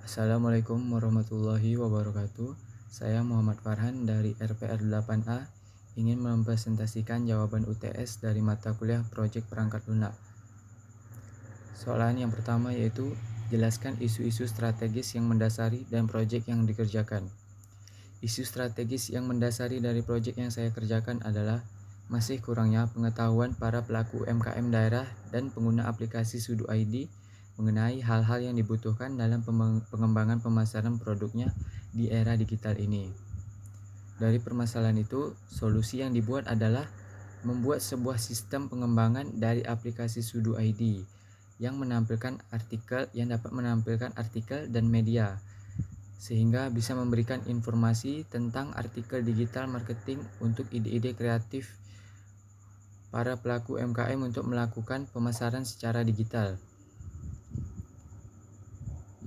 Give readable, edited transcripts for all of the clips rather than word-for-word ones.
Assalamualaikum warahmatullahi wabarakatuh. Saya Muhammad Farhan dari RPR 8A ingin mempresentasikan jawaban UTS dari mata kuliah Proyek Perangkat Lunak. Soalan yang pertama yaitu jelaskan isu-isu strategis yang mendasari dan proyek yang dikerjakan. Isu strategis yang mendasari dari proyek yang saya kerjakan adalah masih kurangnya pengetahuan para pelaku UMKM daerah dan pengguna aplikasi Sudu ID mengenai hal-hal yang dibutuhkan dalam pengembangan pemasaran produknya di era digital ini. Dari permasalahan itu, solusi yang dibuat adalah membuat sebuah sistem pengembangan dari aplikasi Sudu ID yang dapat menampilkan artikel dan media, sehingga bisa memberikan informasi tentang artikel digital marketing untuk ide-ide kreatif para pelaku UMKM untuk melakukan pemasaran secara digital.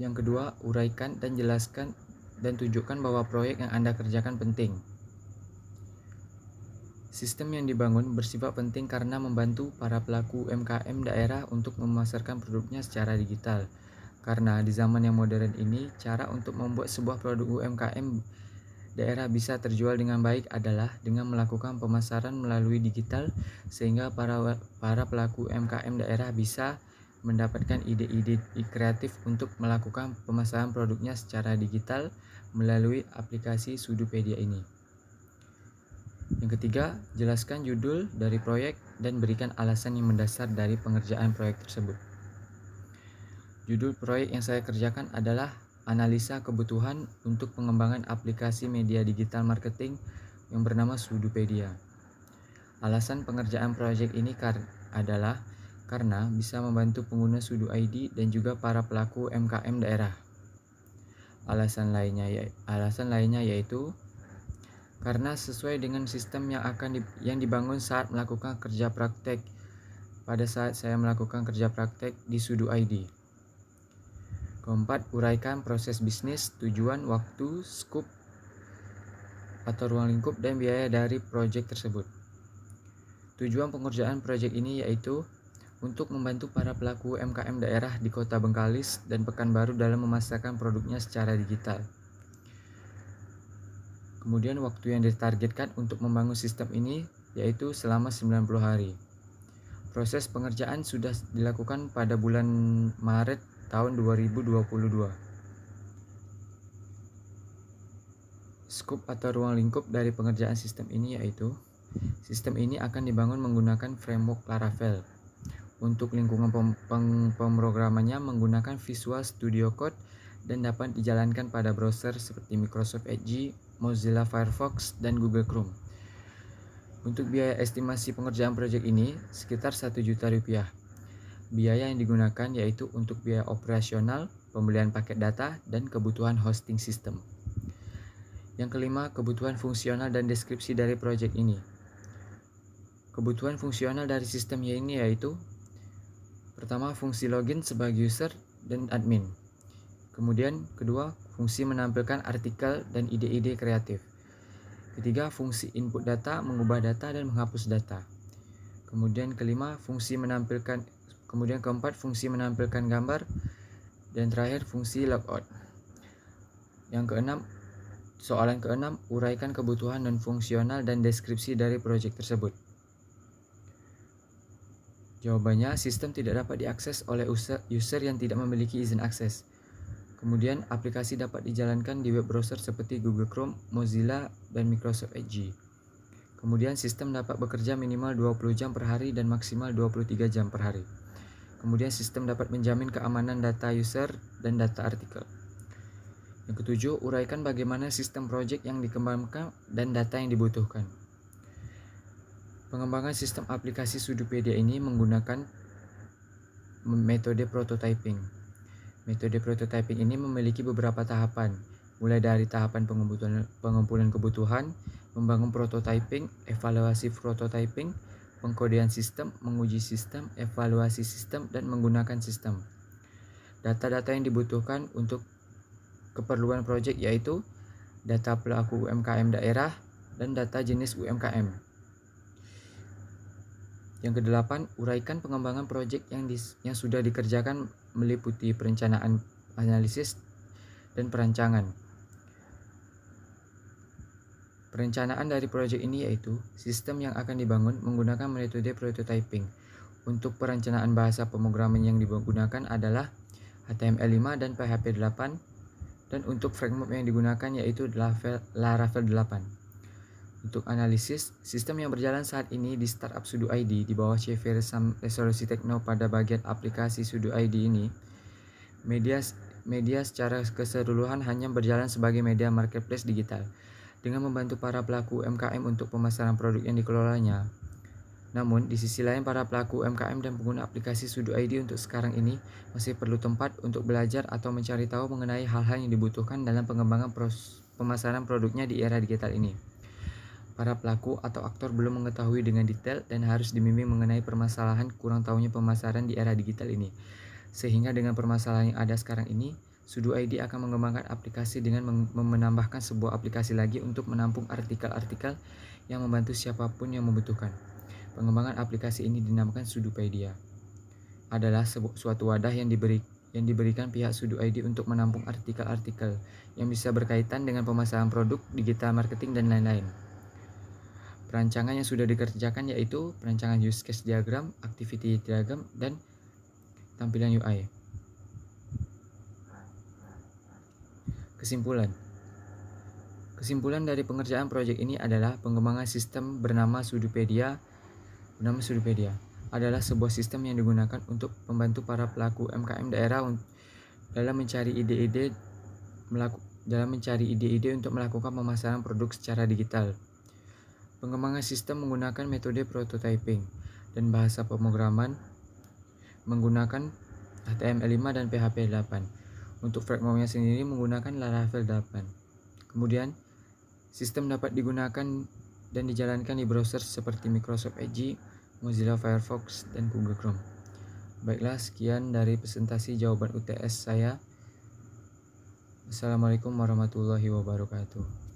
Yang kedua, uraikan dan jelaskan dan tunjukkan bahwa proyek yang Anda kerjakan penting. Sistem yang dibangun bersifat penting karena membantu para pelaku UMKM daerah untuk memasarkan produknya secara digital. Karena di zaman yang modern ini, cara untuk membuat sebuah produk UMKM daerah bisa terjual dengan baik adalah dengan melakukan pemasaran melalui digital, sehingga para pelaku UMKM daerah bisa mendapatkan ide-ide kreatif untuk melakukan pemasaran produknya secara digital melalui aplikasi Sudupedia ini. Yang ketiga, jelaskan judul dari proyek dan berikan alasan yang mendasar dari pengerjaan proyek tersebut. Judul proyek yang saya kerjakan adalah analisa kebutuhan untuk pengembangan aplikasi media digital marketing yang bernama Sudupedia. Alasan pengerjaan proyek ini adalah karena bisa membantu pengguna Sudu ID dan juga para pelaku UMKM daerah. Alasan lainnya yaitu karena sesuai dengan sistem yang dibangun saat melakukan kerja praktek pada saat saya melakukan kerja praktek di Sudu ID. Keempat, uraikan proses bisnis, tujuan, waktu, skop atau ruang lingkup dan biaya dari proyek tersebut. Tujuan pengerjaan proyek ini yaitu untuk membantu para pelaku UMKM daerah di Kota Bengkalis dan Pekanbaru dalam memasarkan produknya secara digital. Kemudian waktu yang ditargetkan untuk membangun sistem ini yaitu selama 90 hari. Proses pengerjaan sudah dilakukan pada bulan Maret tahun 2022. Skop atau ruang lingkup dari pengerjaan sistem ini yaitu sistem ini akan dibangun menggunakan framework Laravel. Untuk lingkungan pemrogramannya menggunakan Visual Studio Code dan dapat dijalankan pada browser seperti Microsoft Edge, Mozilla Firefox, dan Google Chrome. Untuk biaya estimasi pengerjaan proyek ini sekitar 1 juta rupiah. Biaya yang digunakan yaitu untuk biaya operasional, pembelian paket data, dan kebutuhan hosting sistem. Yang kelima, kebutuhan fungsional dan deskripsi dari proyek ini. Kebutuhan fungsional dari sistem ini yaitu pertama, fungsi login sebagai user dan admin. Kemudian, kedua, fungsi menampilkan artikel dan ide-ide kreatif. Ketiga, fungsi input data, mengubah data, dan menghapus data. Kemudian keempat, fungsi menampilkan gambar. Dan terakhir, fungsi logout. Soalan keenam, uraikan kebutuhan non-fungsional dan deskripsi dari proyek tersebut. Jawabannya, sistem tidak dapat diakses oleh user yang tidak memiliki izin akses. Kemudian, aplikasi dapat dijalankan di web browser seperti Google Chrome, Mozilla, dan Microsoft Edge. Kemudian, sistem dapat bekerja minimal 20 jam per hari dan maksimal 23 jam per hari. Kemudian, sistem dapat menjamin keamanan data user dan data artikel. Yang ketujuh, uraikan bagaimana sistem proyek yang dikembangkan dan data yang dibutuhkan. Pengembangan sistem aplikasi Sudupedia ini menggunakan metode prototyping. Metode prototyping ini memiliki beberapa tahapan, mulai dari tahapan pengumpulan kebutuhan, membangun prototyping, evaluasi prototyping, pengkodean sistem, menguji sistem, evaluasi sistem, dan menggunakan sistem. Data-data yang dibutuhkan untuk keperluan proyek yaitu data pelaku UMKM daerah dan data jenis UMKM. Yang kedelapan, uraikan pengembangan proyek yang sudah dikerjakan meliputi perencanaan, analisis, dan perancangan. Perencanaan dari proyek ini yaitu sistem yang akan dibangun menggunakan metode prototyping. Untuk perencanaan bahasa pemrograman yang digunakan adalah HTML5 dan PHP 8, dan untuk framework yang digunakan yaitu Laravel 8. Untuk analisis, sistem yang berjalan saat ini di startup Sudo ID di bawah CV Resolusi Tekno pada bagian aplikasi Sudo ID ini, media secara keseluruhan hanya berjalan sebagai media marketplace digital, dengan membantu para pelaku UMKM untuk pemasaran produk yang dikelolanya. Namun, di sisi lain para pelaku UMKM dan pengguna aplikasi Sudo ID untuk sekarang ini masih perlu tempat untuk belajar atau mencari tahu mengenai hal-hal yang dibutuhkan dalam pengembangan pemasaran produknya di era digital ini. Para pelaku atau aktor belum mengetahui dengan detail dan harus dibimbing mengenai permasalahan kurang tahunya pemasaran di era digital ini. Sehingga dengan permasalahan yang ada sekarang ini, Sudo ID akan mengembangkan aplikasi dengan menambahkan sebuah aplikasi lagi untuk menampung artikel-artikel yang membantu siapapun yang membutuhkan. Pengembangan aplikasi ini dinamakan Sudopedia. Adalah suatu wadah yang diberikan pihak Sudo ID untuk menampung artikel-artikel yang bisa berkaitan dengan pemasaran produk, digital marketing, dan lain-lain. Perancangan yang sudah dikerjakan yaitu perancangan use case diagram, activity diagram, dan tampilan UI. Kesimpulan dari pengerjaan proyek ini adalah pengembangan sistem bernama Sudopedia adalah sebuah sistem yang digunakan untuk membantu para pelaku UMKM daerah dalam mencari ide-ide untuk melakukan pemasaran produk secara digital. Pengembangan sistem menggunakan metode prototyping dan bahasa pemrograman menggunakan HTML5 dan PHP 8. Untuk frameworknya sendiri menggunakan Laravel 8. Kemudian, sistem dapat digunakan dan dijalankan di browser seperti Microsoft Edge, Mozilla Firefox, dan Google Chrome. Baiklah, sekian dari presentasi jawaban UTS saya. Assalamualaikum warahmatullahi wabarakatuh.